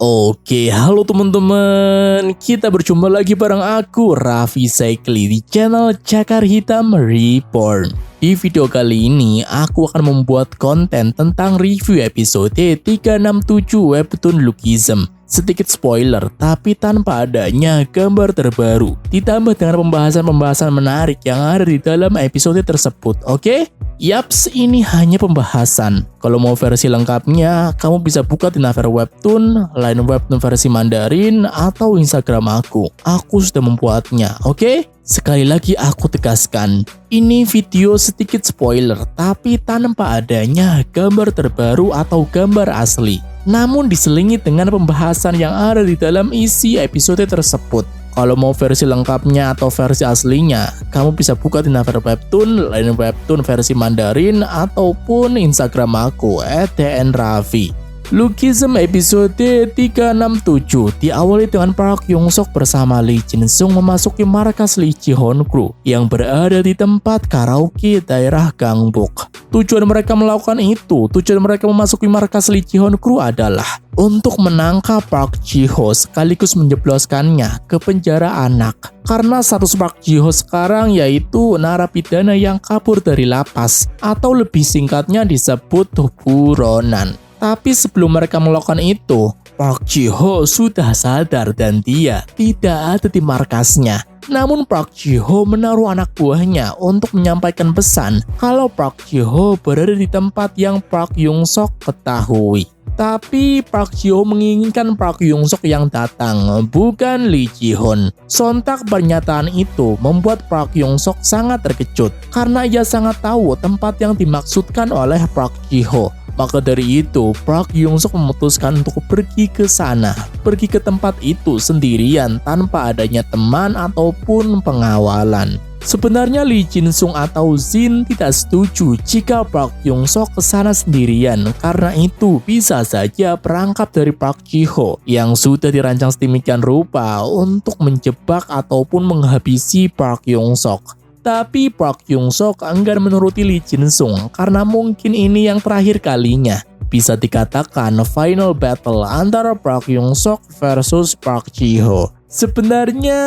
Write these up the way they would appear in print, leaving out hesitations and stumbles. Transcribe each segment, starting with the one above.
Oke, halo teman-teman. Kita berjumpa lagi bareng aku, Raffi Saikli, di channel Cakar Hitam Reborn. Di video kali ini, aku akan membuat konten tentang review episode 367 Webtoon Lookism. Sedikit spoiler, tapi tanpa adanya gambar terbaru. Ditambah dengan pembahasan-pembahasan menarik yang ada di dalam episode tersebut, oke? Yaps, ini hanya pembahasan. Kalau mau versi lengkapnya, kamu bisa buka di Naver Webtoon, Line Webtoon versi Mandarin, atau Instagram aku. Aku sudah membuatnya, oke? Sekali lagi aku tegaskan, ini video sedikit spoiler, tapi tanpa adanya gambar terbaru atau gambar asli. Namun diselingi dengan pembahasan yang ada di dalam isi episode tersebut. Kalau mau versi lengkapnya atau versi aslinya, kamu bisa buka di Naver Webtoon, Line Webtoon versi Mandarin, ataupun Instagram aku @dnraffi. Lookism episode 367 diawali dengan Park Young Sok bersama Lee Jin Sung memasuki markas Lee Ji Hoon Crew yang berada di tempat karaoke daerah Gangbok. Tujuan mereka memasuki markas Lee Ji Hoon Crew adalah untuk menangkap Park Ji Ho sekaligus menjebloskannya ke penjara anak. Karena status Park Ji Ho sekarang yaitu narapidana yang kabur dari lapas, atau lebih singkatnya disebut buronan. Tapi sebelum mereka melakukan itu, Park Ji Ho sudah sadar dan dia tidak ada di markasnya. Namun Park Ji Ho menaruh anak buahnya untuk menyampaikan pesan kalau Park Ji Ho berada di tempat yang Park Young Sok ketahui. Tapi Park Ji Ho menginginkan Park Young Sok yang datang, bukan Lee Ji Hoon. Sontak pernyataan itu membuat Park Young Sok sangat terkejut karena ia sangat tahu tempat yang dimaksudkan oleh Park Ji Ho. Maka dari itu, Park Young Sok memutuskan untuk pergi ke sana, pergi ke tempat itu sendirian tanpa adanya teman ataupun pengawalan. Sebenarnya Lee Jin Sung atau Jin tidak setuju jika Park Young Sok ke sana sendirian karena itu bisa saja perangkap dari Park Ji Ho yang sudah dirancang sedemikian rupa untuk menjebak ataupun menghabisi Park Young Sok. Tapi Park Young Sok enggan menuruti Lee Jin Sung karena mungkin ini yang terakhir kalinya. Bisa dikatakan final battle antara Park Young Sok versus Park Ji Ho. Sebenarnya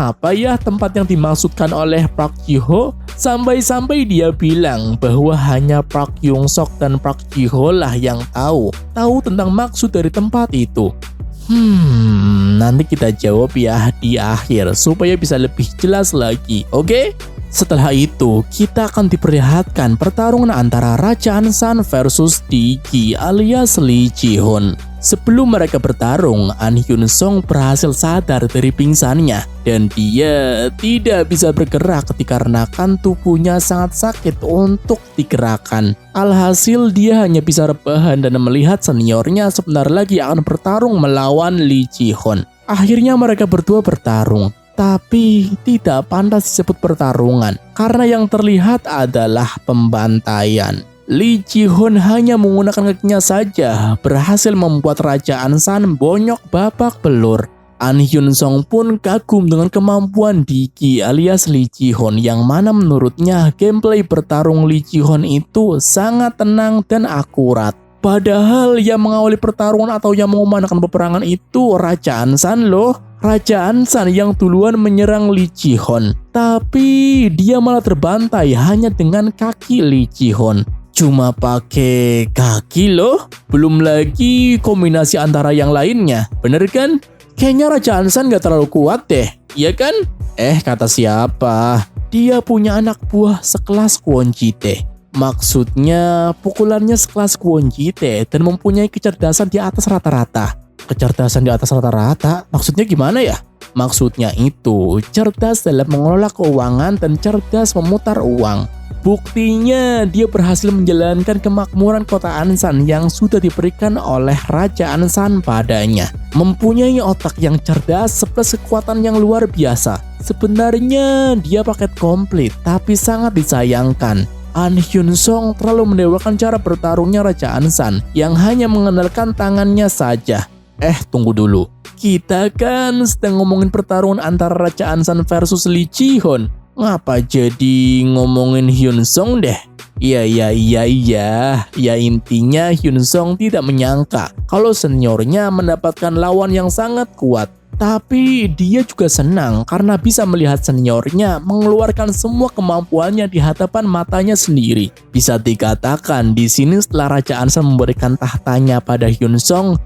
apa ya tempat yang dimaksudkan oleh Park Ji Ho? Sampai-sampai dia bilang bahwa hanya Park Young Sok dan Park Ji Ho lah yang tahu tentang maksud dari tempat itu. Nanti kita jawab ya di akhir supaya bisa lebih jelas lagi, oke? Setelah itu, kita akan diperlihatkan pertarungan antara Raja Ansan versus Digi alias Lee Ji Hoon. Sebelum mereka bertarung, An Hyun Song berhasil sadar dari pingsannya dan dia tidak bisa bergerak dikarenakan tubuhnya sangat sakit untuk digerakkan. Alhasil dia hanya bisa rebahan dan melihat seniornya sebentar lagi akan bertarung melawan Lee Ji Hoon. Akhirnya mereka berdua bertarung. Tapi tidak pantas disebut pertarungan karena yang terlihat adalah pembantaian. Lee Ji Hoon hanya menggunakan kakinya saja berhasil membuat Raja Ansan bonyok babak belur. An Hyun Song pun kagum dengan kemampuan Digi alias Lee Ji Hoon yang mana menurutnya gameplay bertarung Lee Ji Hoon itu sangat tenang dan akurat. Padahal yang mengawali pertarungan atau yang mengumandangkan peperangan itu Raja Ansan loh. Raja Ansan yang duluan menyerang Lee Ji Hoon. Tapi dia malah terbantai hanya dengan kaki Lee Ji Hoon. Cuma pakai kaki loh. Belum lagi kombinasi antara yang lainnya. Bener kan? Kayaknya Raja Ansan gak terlalu kuat deh. Iya kan? Kata siapa? Dia punya anak buah sekelas Kwon Ji Tae. Maksudnya pukulannya sekelas Kwon Ji Tae dan mempunyai kecerdasan di atas rata-rata. Kecerdasan di atas rata-rata? Maksudnya gimana ya? Maksudnya itu cerdas dalam mengelola keuangan dan cerdas memutar uang. Buktinya dia berhasil menjalankan kemakmuran kota Ansan yang sudah diberikan oleh Raja Ansan padanya. Mempunyai otak yang cerdas plus kekuatan yang luar biasa. Sebenarnya dia paket komplit tapi sangat disayangkan. An Hyun Song terlalu mendewakan cara bertarungnya Raja Ansan yang hanya mengandalkan tangannya saja. Tunggu dulu. Kita kan sedang ngomongin pertarungan antara Raja Ansan versus Lee Ji Hoon. Ngapa jadi ngomongin Hyun Song deh? Ya intinya Hyun Sung tidak menyangka kalau seniornya mendapatkan lawan yang sangat kuat. Tapi dia juga senang karena bisa melihat seniornya mengeluarkan semua kemampuannya di hadapan matanya sendiri. Bisa dikatakan di sini setelah Raja Ansan memberikan tahtanya pada Hyun Sung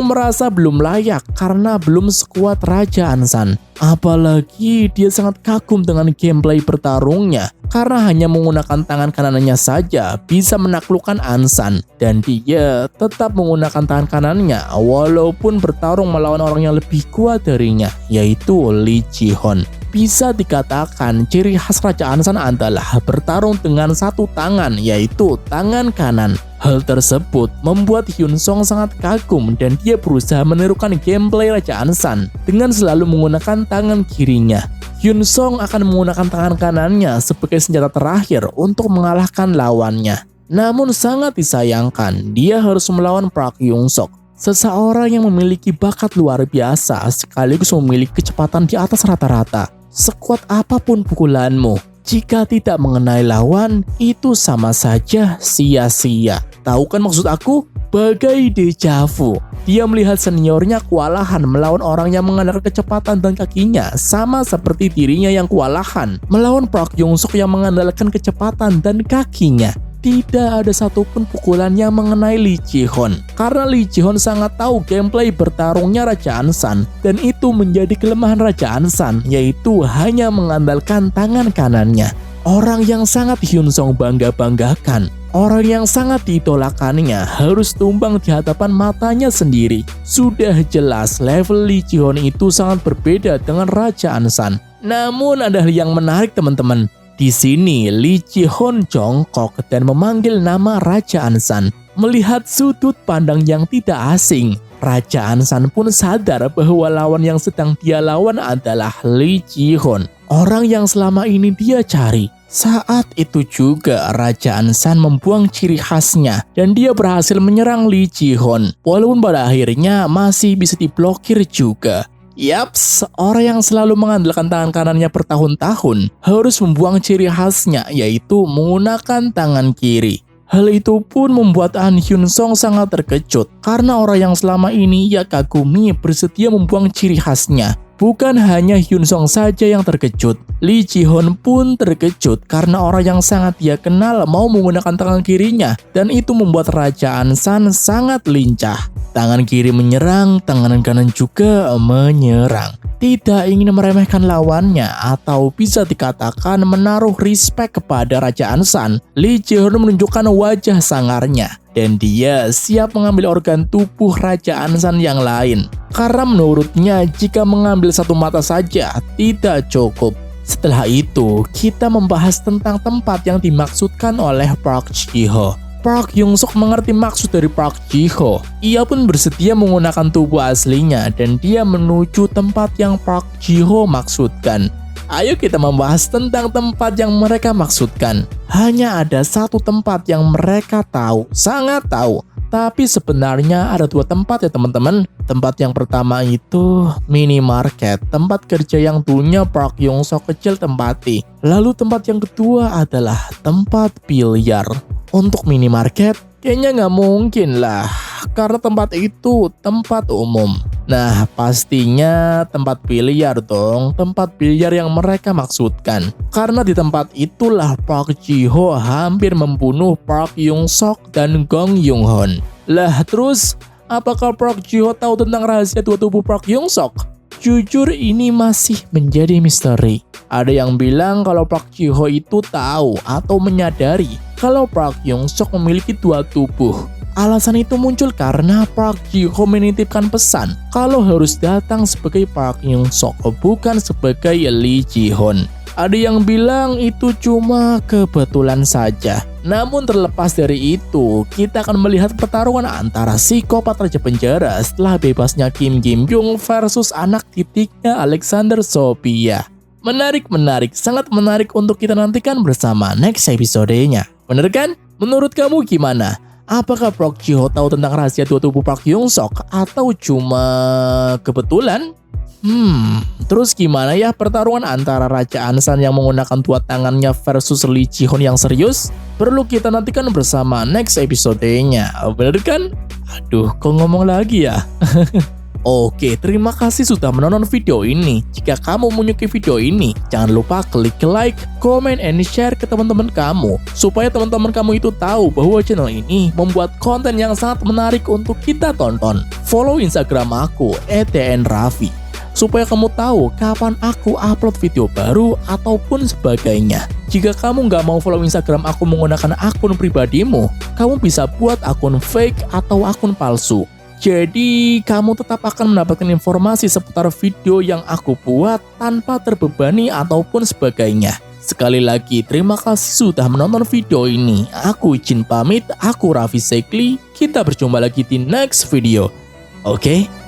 merasa belum layak karena belum sekuat Raja Ansan. Apalagi dia sangat kagum dengan gameplay bertarungnya karena hanya menggunakan tangan kanannya saja bisa menaklukkan Ansan. Dan dia tetap menggunakan tangan kanannya walaupun bertarung melawan orang yang lebih kuat darinya, yaitu Lee Ji-hoon. Bisa dikatakan ciri khas Raja Ansan adalah bertarung dengan satu tangan, yaitu tangan kanan. Hal tersebut membuat Hyun Sung sangat kagum dan dia berusaha menirukan gameplay Raja Ansan dengan selalu menggunakan tangan kirinya. Hyun Sung akan menggunakan tangan kanannya sebagai senjata terakhir untuk mengalahkan lawannya. Namun sangat disayangkan, dia harus melawan Park Hyung Suk, seseorang yang memiliki bakat luar biasa sekaligus memiliki kecepatan di atas rata-rata. Sekuat apapun pukulanmu, jika tidak mengenai lawan, itu sama saja sia-sia. Tahu kan maksud aku? Bagai deja vu. Dia melihat seniornya kewalahan melawan orang yang mengandalkan kecepatan dan kakinya, sama seperti dirinya yang kewalahan melawan Park Hyung Suk yang mengandalkan kecepatan dan kakinya. Tidak ada satupun pukulan yang mengenai Lee Ji-hoon karena Lee Ji-hoon sangat tahu gameplay bertarungnya Raja Ansan, dan itu menjadi kelemahan Raja Ansan, yaitu hanya mengandalkan tangan kanannya. Orang yang sangat Hyun Sung bangga-banggakan, orang yang sangat diidolakannya harus tumbang di hadapan matanya sendiri. Sudah jelas level Lee Ji-hoon itu sangat berbeda dengan Raja Ansan. Namun ada hal yang menarik teman-teman. Di sini Lee Ji-hoon jongkok dan memanggil nama Raja Ansan. Melihat sudut pandang yang tidak asing, Raja Ansan pun sadar bahwa lawan yang sedang dia lawan adalah Lee Ji-hoon, orang yang selama ini dia cari. Saat itu juga Raja Ansan membuang ciri khasnya dan dia berhasil menyerang Lee Ji-hoon, walaupun pada akhirnya masih bisa diblokir juga. Yaps, orang yang selalu mengandalkan tangan kanannya bertahun-tahun harus membuang ciri khasnya, yaitu menggunakan tangan kiri. Hal itu pun membuat Han Hyun Sung sangat terkejut karena orang yang selama ini ia kagumi bersedia membuang ciri khasnya. Bukan hanya Hyun Sung saja yang terkejut, Lee Ji-hoon pun terkejut karena orang yang sangat dia kenal mau menggunakan tangan kirinya, dan itu membuat Raja Ansan sangat lincah. Tangan kiri menyerang, tangan kanan juga menyerang. Tidak ingin meremehkan lawannya atau bisa dikatakan menaruh respect kepada Raja Ansan, Lee Ji-hoon menunjukkan wajah sangarnya dan dia siap mengambil organ tubuh Raja Ansan yang lain. Karena menurutnya jika mengambil satu mata saja tidak cukup. Setelah itu kita membahas tentang tempat yang dimaksudkan oleh Park Ji-ho. Park Hyung Suk mengerti maksud dari Park Ji-ho. Ia pun bersedia menggunakan tubuh aslinya dan dia menuju tempat yang Park Ji-ho maksudkan. Ayo kita membahas tentang tempat yang mereka maksudkan. Hanya ada satu tempat yang mereka tahu, sangat tahu. Tapi sebenarnya ada dua tempat ya teman-teman. Tempat yang pertama itu minimarket, tempat kerja yang dulunya Park Hyung Suk kecil tempati. Lalu tempat yang kedua adalah tempat biliar. Untuk minimarket, kayaknya nggak mungkin lah, karena tempat itu tempat umum. Nah, pastinya tempat biliar dong, tempat biliar yang mereka maksudkan. Karena di tempat itulah Park Ji-ho hampir membunuh Park Hyung Suk dan Gong Yung-hoon. Lah terus, apakah Park Ji-ho tahu tentang rahasia dua tubuh Park Hyung Suk? Jujur ini masih menjadi misteri. Ada yang bilang kalau Park Ji-ho itu tahu atau menyadari kalau Park Hyung Suk memiliki dua tubuh. Alasan itu muncul karena Park Ji-ho menitipkan pesan kalau harus datang sebagai Park Hyung Suk, bukan sebagai Lee Ji-hoon. Ada yang bilang itu cuma kebetulan saja. Namun terlepas dari itu, kita akan melihat pertarungan antara psikopat Raja Penjara setelah bebasnya Kim Gi-myung versus anak titiknya Alexander Sophia. Menarik, sangat menarik untuk kita nantikan bersama next episode-nya. Bener kan? Menurut kamu gimana? Apakah Park Ji-ho tahu tentang rahasia dua tubuh Park Hyung Suk atau cuma kebetulan? Terus gimana ya pertarungan antara Raja Ansan yang menggunakan dua tangannya versus Lee Ji-hoon yang serius? Perlu kita nantikan bersama next episode-nya, bener kan? Aduh, kok ngomong lagi ya? Oke, terima kasih sudah menonton video ini. Jika kamu menyukai video ini, jangan lupa klik like, comment, and share ke teman-teman kamu. Supaya teman-teman kamu itu tahu bahwa channel ini membuat konten yang sangat menarik untuk kita tonton. Follow Instagram aku, @tnraffi. Supaya kamu tahu kapan aku upload video baru ataupun sebagainya. Jika kamu nggak mau follow Instagram aku menggunakan akun pribadimu, kamu bisa buat akun fake atau akun palsu. Jadi, kamu tetap akan mendapatkan informasi seputar video yang aku buat tanpa terbebani ataupun sebagainya. Sekali lagi, terima kasih sudah menonton video ini. Aku izin pamit, aku Raffi Sekli. Kita berjumpa lagi di next video. Oke?